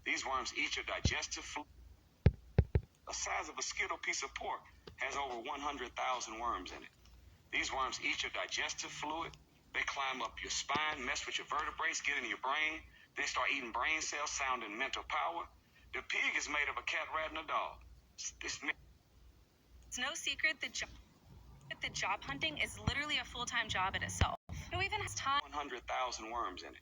These worms eat your digestive fluid. The size of a Skittle piece of pork has over 100,000 worms in it. These worms eat your digestive fluid. They climb up your spine, mess with your vertebrae, get into your brain. They start eating brain cells, sound, and mental power. The pig is made of a cat, rat, and a dog. It's no secret that job hunting is literally a full-time job in itself. Who even has time? 100,000 worms in it.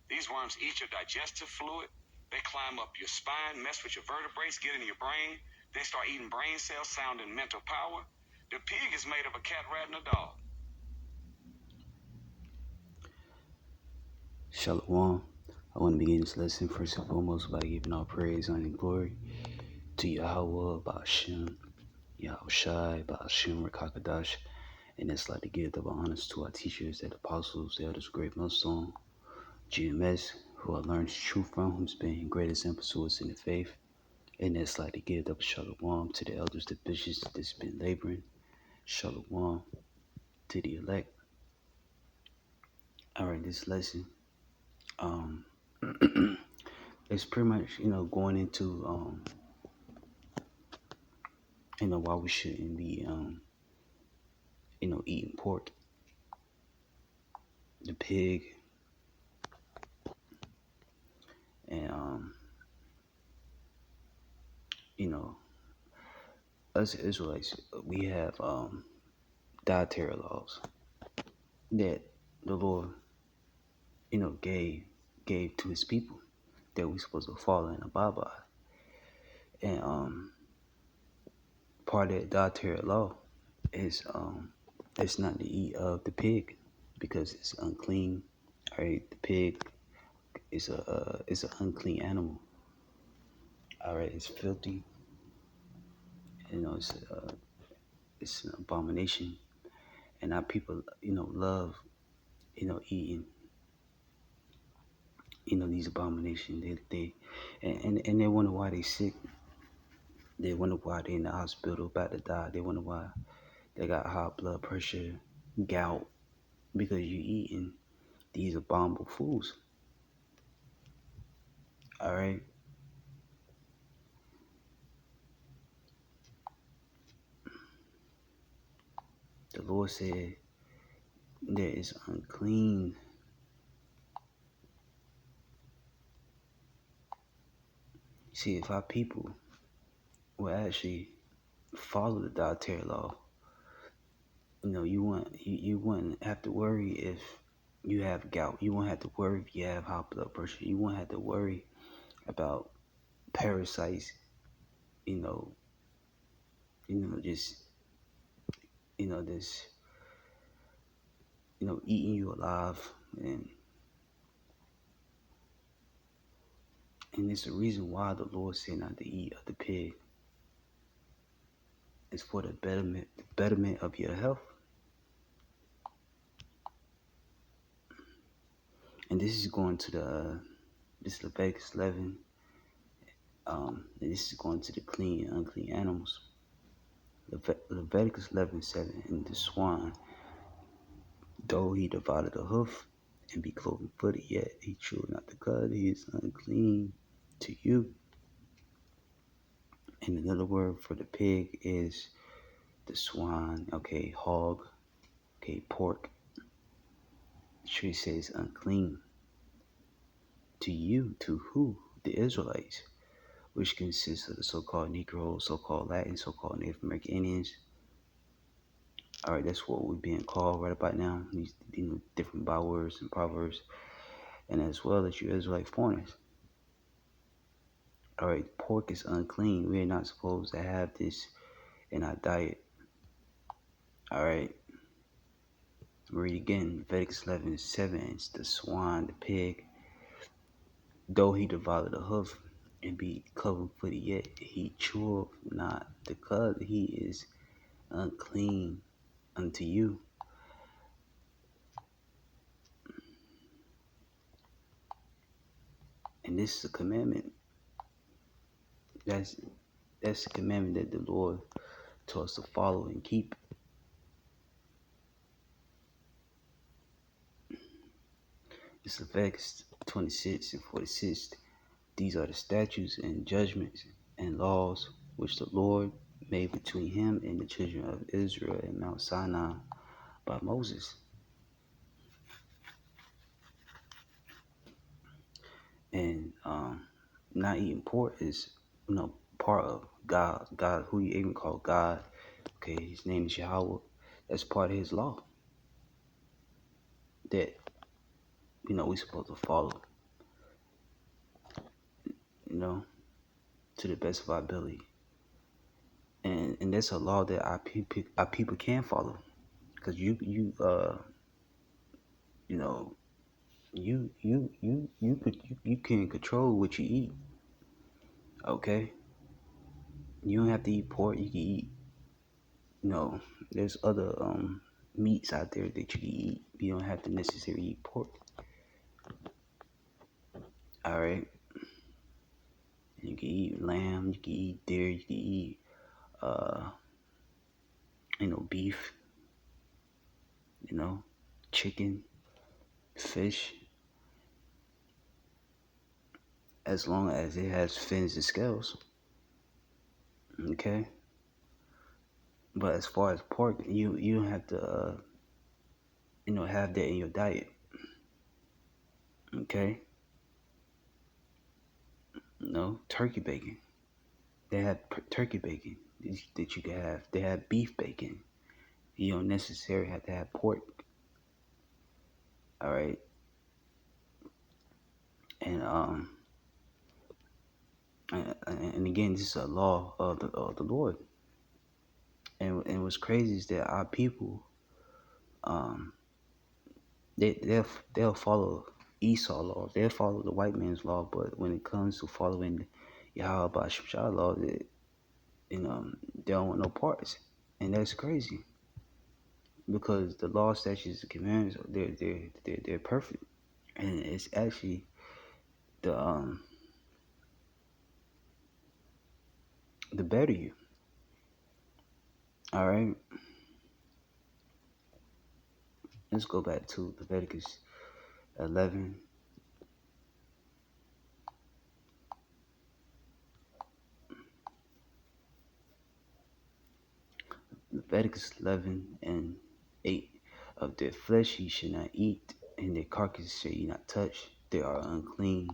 These worms eat your digestive fluid. They climb up your spine, mess with your vertebrae, get into your brain. They start eating brain cells, sound, and mental power. The pig is made of a cat, rat, and a dog. Shalom. I want to begin this lesson first and foremost by giving all praise, honor, and glory to Yahweh, Ba'ashem, Yahushai, Ba'ashem, Rakakadash, and it's like to give double honors to our teachers, the apostles, the elders, great millstone, GMS, who I learned the truth from, who's been great example to us in the faith. And it's like to give double shalom to the elders, the bishops that's been laboring. Shalom to the elect. All right, this lesson, it's pretty much, going into, why we shouldn't be, eating pork, the pig, and, us Israelites, we have, dietary laws that the Lord, gave to his people that we're supposed to follow and abide by. And, part of that dietary law is, it's not to eat of the pig because it's unclean. All right, the pig is it's an unclean animal. All right, it's filthy. It's an abomination, and our people, love, eating, these abominations. And they wonder why they sick. They wonder why they in the hospital about to die. They wonder why they got high blood pressure, gout, because you're eating these abominable foods. All right. The Lord said there is unclean. See, if our people will actually follow the dietary law, you wouldn't have to worry if you have gout. You won't have to worry if you have high blood pressure. You won't have to worry about parasites. Just this, eating you alive, and it's the reason why the Lord said not to eat of the pig. It's for the betterment of your health. And this is going to this is Leviticus 11. And this is going to the clean and unclean animals. Leviticus 11:7. And the swine, though he divided the hoof and be cloven-footed, yet he chewed not the cud. He is unclean to you. And another word for the pig is the swine. Okay, hog. Okay, pork. The tree says unclean to you. To who? The Israelites, which consists of the so-called Negroes, so-called Latin, so-called Native American Indians. All right, that's what we're being called right about now. These different bywords and proverbs, and as well as you Israelite foreigners. All right, pork is unclean. We are not supposed to have this in our diet. All right, read again. Leviticus 11:7. It's the swine, the pig. Though he devoured the hoof and be cloven-footed, yet he cheweth not the cud. He is unclean unto you. And this is a commandment. That's the commandment that the Lord told us to follow and keep. It's Leviticus 26:46. These are the statutes and judgments and laws which the Lord made between him and the children of Israel at Mount Sinai by Moses. And not eating pork is, part of God. God, who you even call God. Okay, his name is Yahweh. That's part of his law that we're supposed to follow. To the best of our ability. And that's a law that our people can follow, because you can control what you eat. Okay, you don't have to eat pork. You can eat, there's other meats out there that you can eat. You don't have to necessarily eat pork. All right, you can eat lamb. You can eat deer. You can eat uh beef. Chicken, fish, as long as it has fins and scales. Okay, but as far as pork, you don't have to have that in your diet. Okay, turkey bacon. They have turkey bacon that you can have. They have beef bacon. You don't necessarily have to have pork. All right, and and again, this is a law of the Lord. And what's crazy is that our people, um, they'll follow Esau law. They'll follow the white man's law. But when it comes to following Yahweh Bashar law, they don't want no parts. And that's crazy, because the law, statutes, and commandments, they're perfect, and it's actually the the better you. All right, let's go back to Leviticus 11. Leviticus 11 and 8. Of their flesh ye shall not eat, and their carcass shall ye not touch. They are unclean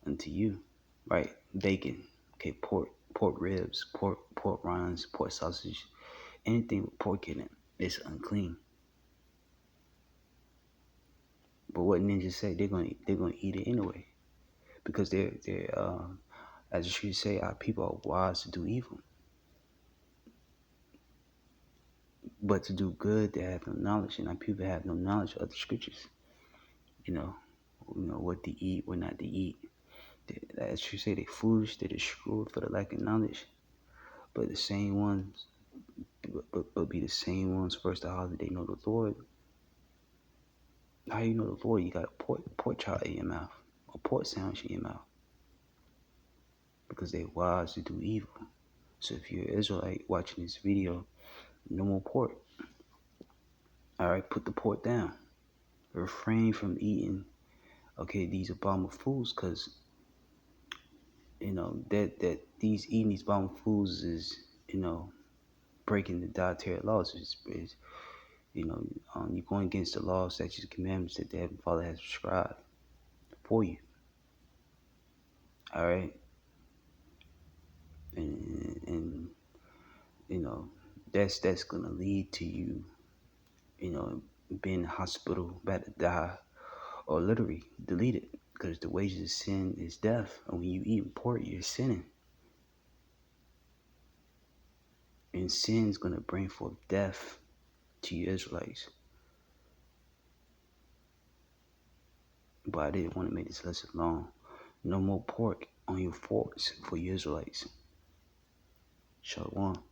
unto you. Right? Bacon. Okay, pork ribs, pork rinds, pork sausage, anything with pork in it is unclean. But what ninjas say, they're gonna eat it anyway, because they're as you should say, our people are wise to do evil, but to do good they have no knowledge, and our people have no knowledge of the scriptures. What to eat, what not to eat. As you say, they foolish, they destroyed for the lack of knowledge. But the same ones, but be the same ones first to holler they know the Lord. How you know the Lord? You got a pork chop in your mouth, a pork sandwich in your mouth, because they're wise to do evil. So if you're an Israelite watching this video, no more pork. All right, put the pork down. Refrain from eating, these abominable foods, because that these eating these abominable foods is breaking the dietary laws. Is you're going against the laws, statutes, and commandments that the Heavenly Father has prescribed for you. All right, and that's gonna lead to you, being in the hospital, about to die, or literally deleted, because the wages of sin is death. And when you eat pork, you're sinning, and sin's gonna bring forth death to you Israelites. But I didn't want to make this lesson long. No more pork on your forks for you Israelites. Shalom.